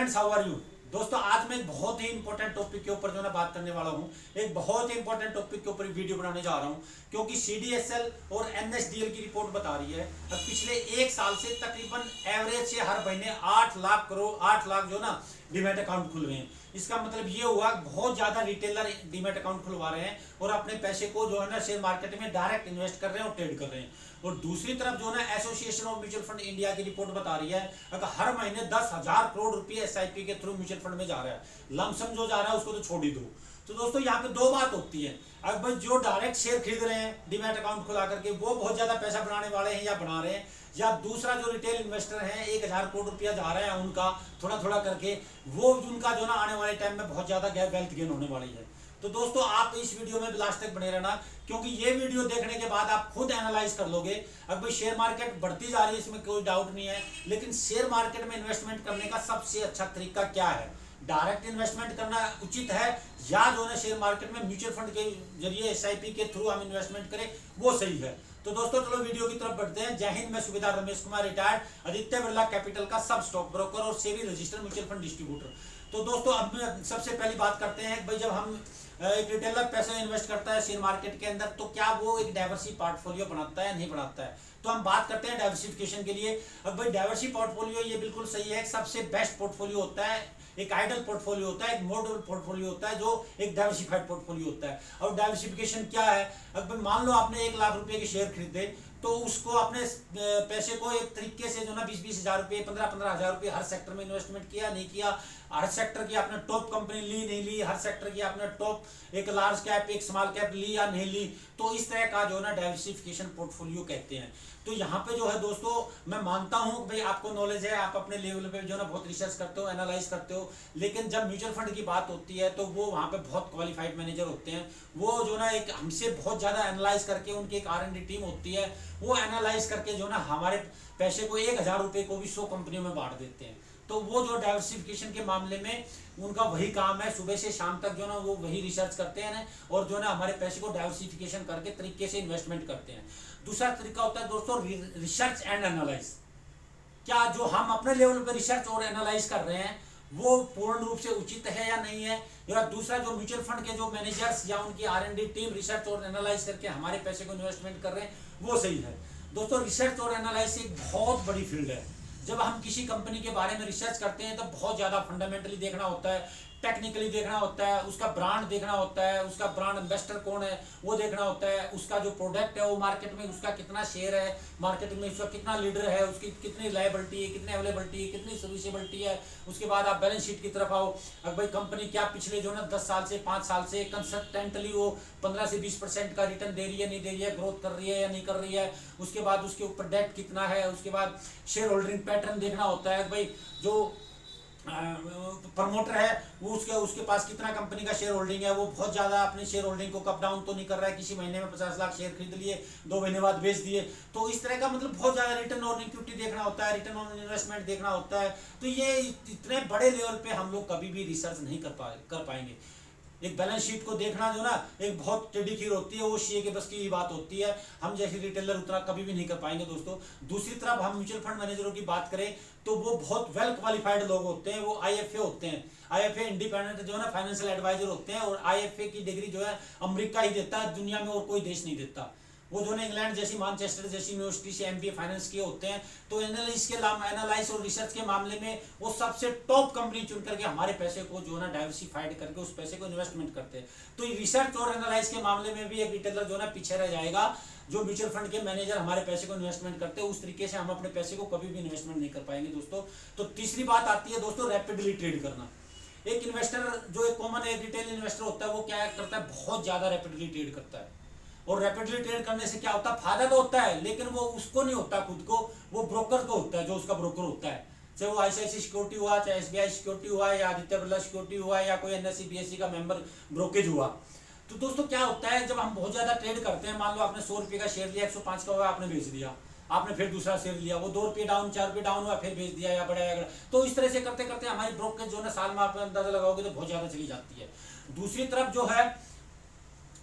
Friends, how are you. दोस्तों, आज मैं एक बहुत ही इंपॉर्टेंट टॉपिक के ऊपर जो है बात करने वाला हूँ। एक बहुत ही इंपॉर्टेंट टॉपिक के ऊपर वीडियो बनाने जा रहा हूँ, क्योंकि सीडीएसएल और एनएसडीएल की रिपोर्ट बता रही है अब पिछले एक साल से तकरीबन एवरेज से हर महीने 8 लाख जो ना डीमैट अकाउंट खुल रहे हैं। इसका मतलब ये हुआ बहुत ज्यादा रिटेलर डीमैट अकाउंट खुलवा रहे हैं और अपने पैसे को जो है ना शेयर मार्केट में डायरेक्ट इन्वेस्ट कर रहे हैं और ट्रेड कर रहे हैं। और दूसरी तरफ जो ना association of mutual fund India की रिपोर्ट बता रही है अगर हर महीने 10,000 करोड़ रुपए एसआईपी के थ्रू म्यूचुअल फंड में जा रहा है। लमसम जो जा रहा है उसको तो छोड़ ही दो। तो दोस्तों, यहाँ पे दो बात होती है। अब भाई जो डायरेक्ट शेयर खरीद रहे हैं डीमैट अकाउंट खुला करके, वो बहुत ज्यादा पैसा बनाने वाले हैं या बना रहे हैं, या दूसरा जो रिटेल इन्वेस्टर हैं 1,000 करोड़ रुपया जा रहे हैं उनका थोड़ा थोड़ा करके, वो उनका जो ना आने वाले टाइम में बहुत ज्यादा वेल्थ गेन होने वाली है। तो दोस्तों, आप इस वीडियो में लास्ट तक बने रहना, क्योंकि ये वीडियो देखने के बाद आप खुद एनालाइज कर लोगे। अब भाई शेयर मार्केट बढ़ती जा रही है, इसमें कोई डाउट नहीं है, लेकिन शेयर मार्केट में इन्वेस्टमेंट करने का सबसे अच्छा तरीका क्या है? डायरेक्ट इन्वेस्टमेंट करना उचित है, या जो है शेयर मार्केट में म्यूचुअल फंड के जरिए एसआईपी के थ्रू हम इन्वेस्टमेंट करें, वो सही है? तो दोस्तों, चलो वीडियो की तरफ बढ़ते हैं। जय हिंद, मैं सूबेदार रमेश कुमार, रिटायर्ड आदित्य बिरला कैपिटल का सब स्टॉक ब्रोकर और SEBI registered mutual fund distributor. तो दोस्तों, अब सबसे पहली बात करते हैं भाई, जब हम एक रिटेलर पैसे इन्वेस्ट करता है शेयर मार्केट के अंदर, तो क्या वो एक डाइवर्सिटी पोर्टफोलियो बनाता है, नहीं बनाता है? तो हम बात करते हैं डाइवर्सिफिकेशन के लिए। अब भाई डाइवर्सिटी पोर्टफोलियो ये बिल्कुल सही है, सबसे बेस्ट पोर्टफोलियो होता है, एक आइडल पोर्टफोलियो होता है, एक मॉडल पोर्टफोलियो होता है, जो एक डाइवर्सिफाइड पोर्टफोलियो होता है। और डाइवर्सिफिकेशन क्या है? अब मान लो आपने 1 लाख रुपए के शेयर खरीदे, तो उसको अपने पैसे को एक तरीके से जो ना 20-20 हजार रुपए, 15-15 हजार रुपए हर सेक्टर में इन्वेस्टमेंट किया, नहीं किया, हर सेक्टर की आपने टॉप कंपनी ली, नहीं ली, हर सेक्टर की आपने टॉप एक लार्ज कैप एक स्मॉल कैप ली या नहीं ली, तो इस तरह का जो ना डाइवर्सिफिकेशन पोर्टफोलियो कहते हैं। तो यहाँ पे जो है दोस्तों, मैं मानता हूँ भाई आपको नॉलेज है, आप अपने लेवल पे जो ना बहुत रिसर्च करते हो, एनालाइज करते हो, लेकिन जब म्यूचुअल फंड की बात होती है तो वो वहाँ पे बहुत क्वालिफाइड मैनेजर होते हैं। वो जो ना एक हमसे बहुत ज़्यादा एनालाइज करके, उनकी एक R&D टीम होती है, वो एनालाइज करके जो ना हमारे पैसे को 1,000 रुपये को भी 100 कंपनियों में बांट देते हैं। तो वो जो डाइवर्सिफिकेशन के मामले में उनका वही काम है, सुबह से शाम तक जो ना वो वही रिसर्च करते हैं और जो ना हमारे पैसे को डाइवर्सिफिकेशन करके तरीके से इन्वेस्टमेंट करते हैं। दूसरा तरीका होता है दोस्तों रिसर्च एंड एनालाइज। क्या जो हम अपने लेवल पर रिसर्च और एनालाइज कर रहे हैं वो पूर्ण रूप से उचित है या नहीं है? या दूसरा जो म्यूचुअल फंड के जो मैनेजर्स या उनकी R&D टीम रिसर्च और एनालाइज करके हमारे पैसे को इन्वेस्टमेंट कर रहे हैं, वो सही है? दोस्तों, रिसर्च और एनालाइज एक बहुत बड़ी फील्ड है। जब हम किसी कंपनी के बारे में रिसर्च करते हैं तो बहुत ज़्यादा फंडामेंटली देखना होता है, टेक्निकली देखना होता है, उसका ब्रांड देखना होता है, उसका ब्रांड इन्वेस्टर कौन है वो देखना होता है, उसका जो प्रोडक्ट है वो मार्केट में उसका कितना शेयर है, मार्केट में उसका कितना लीडर है, उसकी कितनी लायबिलिटी है, कितनी अवेलेबिलिटी है, कितनी सर्विसेबिलिटी है। उसके बाद आप बैलेंस शीट की तरफ आओ। अब भाई कंपनी क्या पिछले जो ना 10 साल से 5 साल से कंसिस्टेंटली वो 15 से 20% का रिटर्न दे रही है, नहीं दे रही है, ग्रोथ कर रही है या नहीं कर रही है। उसके बाद उसके ऊपर डेट कितना है, उसके बाद शेयर होल्डिंग पैटर्न देखना होता है। भाई जो प्रमोटर है वो उसके पास कितना कंपनी का शेयर होल्डिंग है, वो बहुत ज़्यादा अपने शेयर होल्डिंग को कप डाउन तो नहीं कर रहा है, किसी महीने में 50 लाख शेयर खरीद लिए, 2 महीने बाद बेच दिए। तो इस तरह का मतलब बहुत ज़्यादा रिटर्न ऑन इक्विटी देखना होता है, रिटर्न ऑन इन्वेस्टमेंट देखना होता है। तो ये इतने बड़े लेवल पे हम लोग कभी भी रिसर्च नहीं कर पाएंगे। एक बैलेंस शीट को देखना जो ना एक बहुत टेढ़ी खीर होती है, वो शेयर के बस की बात होती है, हम जैसे रिटेलर उतना कभी भी नहीं कर पाएंगे दोस्तों। दूसरी तरफ हम म्यूचुअल फंड मैनेजरों की बात करें तो वो बहुत वेल क्वालिफाइड लोग होते हैं, वो IFA होते हैं। IFA इंडिपेंडेंट जो है ना फाइनेंशियल एडवाइजर होते हैं, और IFA की डिग्री जो है अमेरिका ही देता है, दुनिया में और कोई देश नहीं देता। वो जो है इंग्लैंड जैसी, मैनचेस्टर जैसी यूनिवर्सिटी से MBA फाइनेंस किए होते हैं। तो एनालिस और रिसर्च के मामले में वो सबसे टॉप कंपनी चुन करके हमारे पैसे को जो है ना डाइवर्सिफाइड करके उस पैसे को इन्वेस्टमेंट करते हैं। तो रिसर्च और एनालाइज के मामले में भी एक रिटेलर जो है ना पीछे रह जाएगा। जो म्यूचुअल फंड के मैनेजर हमारे पैसे को इन्वेस्टमेंट करते हैं, उस तरीके से हम अपने पैसे को कभी भी इन्वेस्टमेंट नहीं कर पाएंगे दोस्तों। तो तीसरी बात आती है दोस्तों रैपिडली ट्रेड करना। एक इन्वेस्टर जो एक कॉमन एक रिटेल इन्वेस्टर होता है, वो क्या करता है, बहुत ज्यादा रैपिडली ट्रेड करता है। और रैपिडली ट्रेड करने से क्या होता है, फायदा तो होता है, लेकिन वो उसको नहीं होता खुद को, वो ब्रोकर को होता है, जो उसका ब्रोकर होता है। चाहे वो ICICI सिक्योरिटी हुआ, चाहे SBI सिक्योरिटी हुआ, या आदित्य बिरला सिक्योरिटी हुआ, या कोई NSE BSE का मेंबर ब्रोकेज हुआ। तो दोस्तों क्या होता है, जब हम बहुत ज्यादा ट्रेड करते हैं, मान लो आपने 100 रुपये का शेयर लिया, 105 का हुआ, आपने बेच दिया, आपने फिर दूसरा शेयर लिया, वो 2 रुपये डाउन, 4 रुपये डाउन हुआ, फिर बेच दिया या बढ़ाया। तो इस तरह से करते करते हमारी ब्रोकेज जो है ना साल में आप अंदाजा लगाओगे तो बहुत ज्यादा चली जाती है। दूसरी तरफ जो है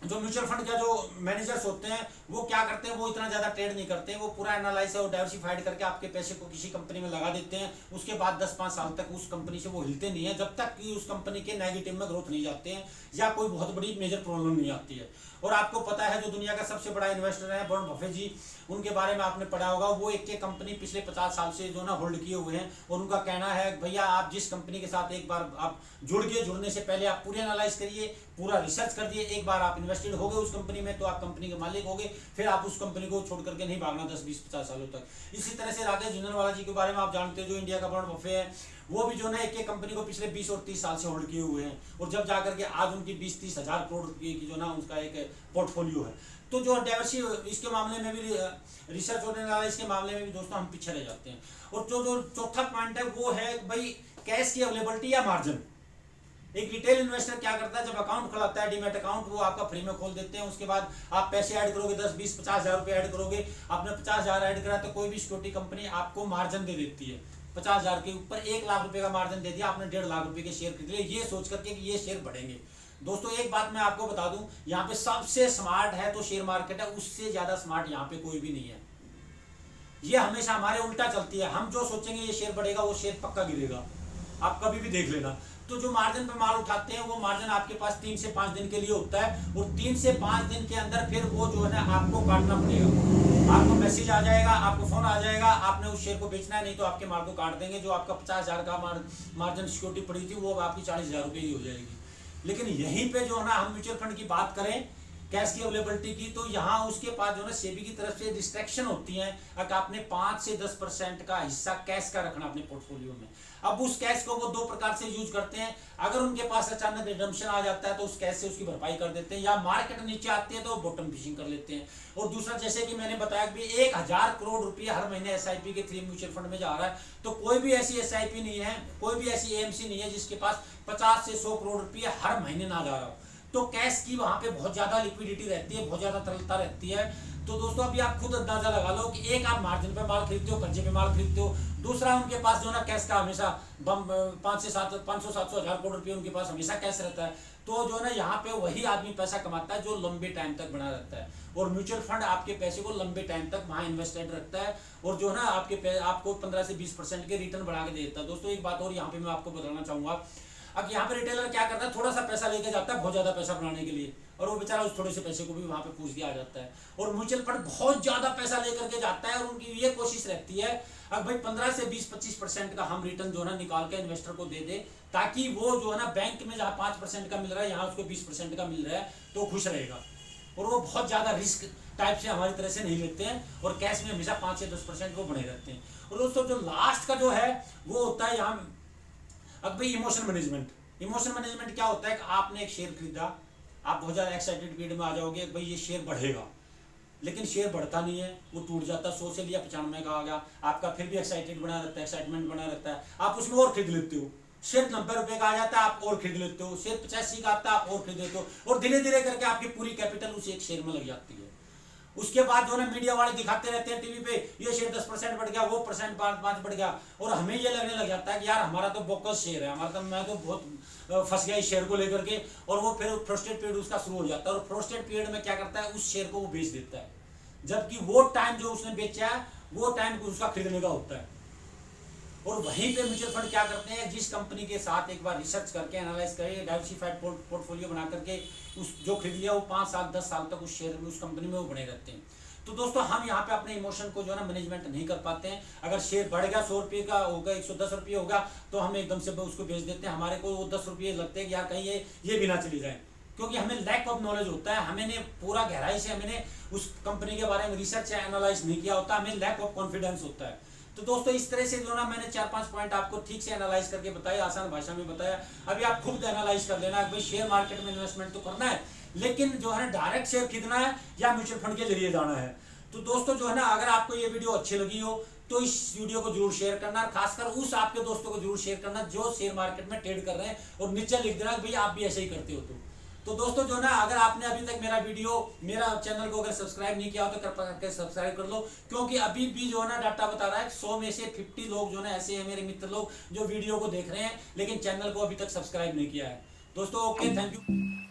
जो म्यूचुअल फंड का जो मैनेजर्स होते हैं वो क्या करते हैं, वो इतना ज़्यादा ट्रेड नहीं करते हैं, वो पूरा एनालाइज और डाइवर्सिफाइड करके आपके पैसे को किसी कंपनी में लगा देते हैं। उसके बाद 10-5 साल तक उस कंपनी से वो हिलते नहीं है, जब तक कि उस कंपनी के नेगेटिव में ग्रोथ नहीं जाते हैं या कोई बहुत बड़ी मेजर प्रॉब्लम नहीं आती है। और आपको पता है जो दुनिया का सबसे बड़ा इन्वेस्टर है वॉरेन बफेट जी, उनके बारे में आपने पढ़ा होगा। वो एक कंपनी पिछले 50 साल से जो ना होल्ड किए हुए हैं, और उनका कहना है भैया आप जिस कंपनी के साथ एक बार आप जुड़ने से पहले आप पूरे एनालाइज करिए, पूरा रिसर्च कर दिए, एक बार आप इन्वेस्टेड हो गए उस कंपनी में तो आप कंपनी के मालिक हो गए, फिर आप उस कंपनी को छोड़ करके नहीं भागना 10-20-50 सालों तक। इसी तरह से राकेश झुंझुनवाला जी के बारे में आप जानते हो, जो इंडिया का वॉरेन बफेट है, वो भी जो ना एक कंपनी को पिछले 20 और 30 साल से होल्ड किए हुए हैं, और जब जाकर के आज उनकी 20-30 हजार करोड़ की जो ना उसका एक पोर्टफोलियो है। तो जो डाइवर्सी इसके मामले में भी रिसर्च और एनालिसिस के मामले में भी दोस्तों हम पीछे रह जाते हैं। और जो चौथा पॉइंट है वो है भाई कैश की अवेलेबिलिटी या मार्जिन। एक रिटेल इन्वेस्टर क्या करता है, जब अकाउंट खुलाता है डीमैट अकाउंट, वो आपका फ्री में खोल देते हैं। उसके बाद आप पैसे ऐड करोगे, 10-20-50 हजार रुपये ऐड करोगे, आपने 50 हजार ऐड करा तो कोई भी सिक्योरिटी कंपनी आपको मार्जिन दे देती है। 50 हजार के ऊपर 1 लाख रुपए का मार्जिन दे दिया, आपने 1.5 लाख रुपए के शेयर खरीद लिए, ये सोच करके कि ये शेयर बढ़ेंगे। दोस्तों एक बात मैं आपको बता दूं, यहाँ पे सबसे स्मार्ट है तो शेयर मार्केट है, उससे ज्यादा स्मार्ट यहाँ पे कोई भी नहीं है। ये हमेशा हमारे उल्टा चलती है, हम जो सोचेंगे ये शेयर बढ़ेगा वो शेयर पक्का गिरेगा, आप कभी भी देख लेना। तो जो मार्जिन पे माल उठाते हैं वो मार्जिन आपके पास 3 से 5 दिन के लिए होता है, और 3 से 5 दिन के अंदर फिर वो जो है ना आपको काटना पड़ेगा। आपको मैसेज आ जाएगा, आपको फोन आ जाएगा, आपने उस शेयर को बेचना है, नहीं तो आपके माल को काट देंगे। जो आपका 50 हजार का मार्जिन सिक्योरिटी पड़ी थी वो आपकी 40 हजार रुपये ही हो जाएगी। लेकिन यहीं पे जो है ना हम म्यूचुअल फंड की बात करें, कैश की अवेलेबिलिटी की, तो यहाँ उसके पास जो है सेबी की तरफ से डिस्ट्रैक्शन होती है। अगर आपने 5 से 10% का हिस्सा कैश का रखना अपने पोर्टफोलियो में, अब उस कैश को वो 2 प्रकार से यूज करते हैं। अगर उनके पास अचानक रिडम्पशन आ जाता है तो उस कैश से उसकी भरपाई कर देते हैं, या मार्केट नीचे आती है तो बॉटम फिशिंग कर लेते हैं। और दूसरा, जैसे कि मैंने बताया कि 1000 करोड़ रुपये हर महीने SIP के 3 म्यूचुअल फंड में जा रहा है, तो कोई भी ऐसी SIP नहीं है, कोई भी ऐसी AMC नहीं है जिसके पास 50 से 100 करोड़ रुपये हर महीने ना जा रहा हो। तो कैश की वहां पे बहुत ज्यादा लिक्विडिटी रहती है, बहुत ज्यादा तरलता रहती है। तो दोस्तों अभी आप खुद अंदाजा लगा लो कि एक आप मार्जिन पे माल खरीदते हो, कर्जे पे माल खरीदते हो, दूसरा उनके पास जो ना कैश का हमेशा 500-700 हजार करोड़ रुपये उनके पास हमेशा कैश रहता है। तो जो है ना यहाँ पे वही आदमी पैसा कमाता है जो लंबे टाइम तक बना रहता है, और म्यूचुअल फंड आपके पैसे को लंबे टाइम तक वहां इन्वेस्टेड रखता है, और जो है ना आपको 15 से 20% के रिटर्न बढ़ा के देता है। दोस्तों एक बात और यहाँ पे मैं आपको बताना चाहूंगा, अब यहाँ पे रिटेलर क्या करता है, थोड़ा सा पैसा लेके जाता है बहुत ज्यादा पैसा बनाने के लिए, और वो बेचारा उस थोड़े से पैसे को भी वहां पे पूछ के आ जाता है। और म्यूचुअल फंड बहुत ज्यादा पैसा लेकर के जाता है, और उनकी ये कोशिश रहती है अब भाई 15 से 20-25% का हम रिटर्न जो है ना निकाल के इन्वेस्टर को दे दे, ताकि वो जो है ना बैंक में जहाँ 5% का मिल रहा है यहाँ उसको 20% का मिल रहा है तो खुश रहेगा। और वो बहुत ज्यादा रिस्क टाइप से हमारी तरह से नहीं लेते हैं, और कैश में हमेशा 5 से 10% वो बने रहते हैं। और दोस्तों जो लास्ट का जो है वो होता है यहाँ अब भाई इमोशन मैनेजमेंट। इमोशन मैनेजमेंट क्या होता है कि आपने एक शेयर खरीदा, आप बहुत ज़्यादा एक्साइटेड पीरियड में आ जाओगे भाई ये शेयर बढ़ेगा, लेकिन शेयर बढ़ता नहीं है, वो टूट जाता है, 100 से लिया 95 का आ गया, आपका फिर भी एक्साइटेड बना रहता है, एक्साइटमेंट बना रहता है, आप उसमें और खरीद लेते हो। शेयर 90 रुपये का आ जाता है, आप और खरीद लेते हो। शेयर 85 का आता है, आप और खरीद लेते हो, और धीरे धीरे करके आपकी पूरी कैपिटल उस एक शेयर में लग जाती है। उसके बाद जो ना मीडिया वाले दिखाते रहते हैं टीवी पे, ये शेयर 10% बढ़ गया, वो % 5 बढ़ गया, और हमें ये लगने लग जाता है कि यार हमारा तो बोकस शेयर है, हमारा तो मैं तो बहुत फंस गया इस शेयर को लेकर के। और वो फिर फ्रस्ट्रेट पीरियड उसका शुरू हो जाता है, और फ्रस्ट्रेट पीरियड में क्या करता है, उस शेयर को वो बेच देता है, जबकि वो टाइम जो उसने बेचा है वो टाइम उसका खरीदने का होता है। और वहीं पे म्यूचुअल फंड क्या करते हैं, जिस कंपनी के साथ एक बार रिसर्च करके एनालाइज करके डाइवर्सिफाइड पोर्टफोलियो बना करके उस जो खरीद लिया वो 5 साल 10 साल तक उस शेयर में उस कंपनी में वो बने रहते हैं। तो दोस्तों हम यहाँ पे अपने इमोशन को जो है ना मैनेजमेंट नहीं कर पाते हैं। अगर शेयर बढ़ गया 100 रुपये का होगा, 110 रुपये होगा, तो हम एकदम से उसको बेच देते हैं। हमारे को वो 10 रुपये लगते हैं कि यार कहीं ये भी ना चली जाए, क्योंकि हमें लैक ऑफ नॉलेज होता है, हमने पूरा गहराई से हमने उस कंपनी के बारे में रिसर्च या एनालाइज नहीं किया होता, हमें लैक ऑफ कॉन्फिडेंस होता है। तो दोस्तों इस तरह से जो ना मैंने 4-5 पॉइंट आपको ठीक से एनालाइज करके बताया, आसान भाषा में बताया। अभी आप खुद एनालाइज कर लेना भाई शेयर मार्केट में इन्वेस्टमेंट तो करना है, लेकिन जो है डायरेक्ट शेयर खरीदना है या म्यूचुअल फंड के जरिए जाना है। तो दोस्तों जो है ना अगर आपको ये वीडियो अच्छी लगी हो तो इस वीडियो को जरूर शेयर करना, खासकर उस आपके दोस्तों को जरूर शेयर करना जो शेयर मार्केट में ट्रेड कर रहे हैं, और नीचे लिख देना कि भाई आप भी ऐसे ही करते हो। तो दोस्तों जो ना अगर आपने अभी तक मेरा चैनल को अगर सब्सक्राइब नहीं किया हो तो कृपया करके सब्सक्राइब कर लो, क्योंकि अभी भी जो है ना डाटा बता रहा है 100 में से 50 लोग जो ना ऐसे हैं मेरे मित्र लोग जो वीडियो को देख रहे हैं लेकिन चैनल को अभी तक सब्सक्राइब नहीं किया है। दोस्तों ओके, थैंक यू।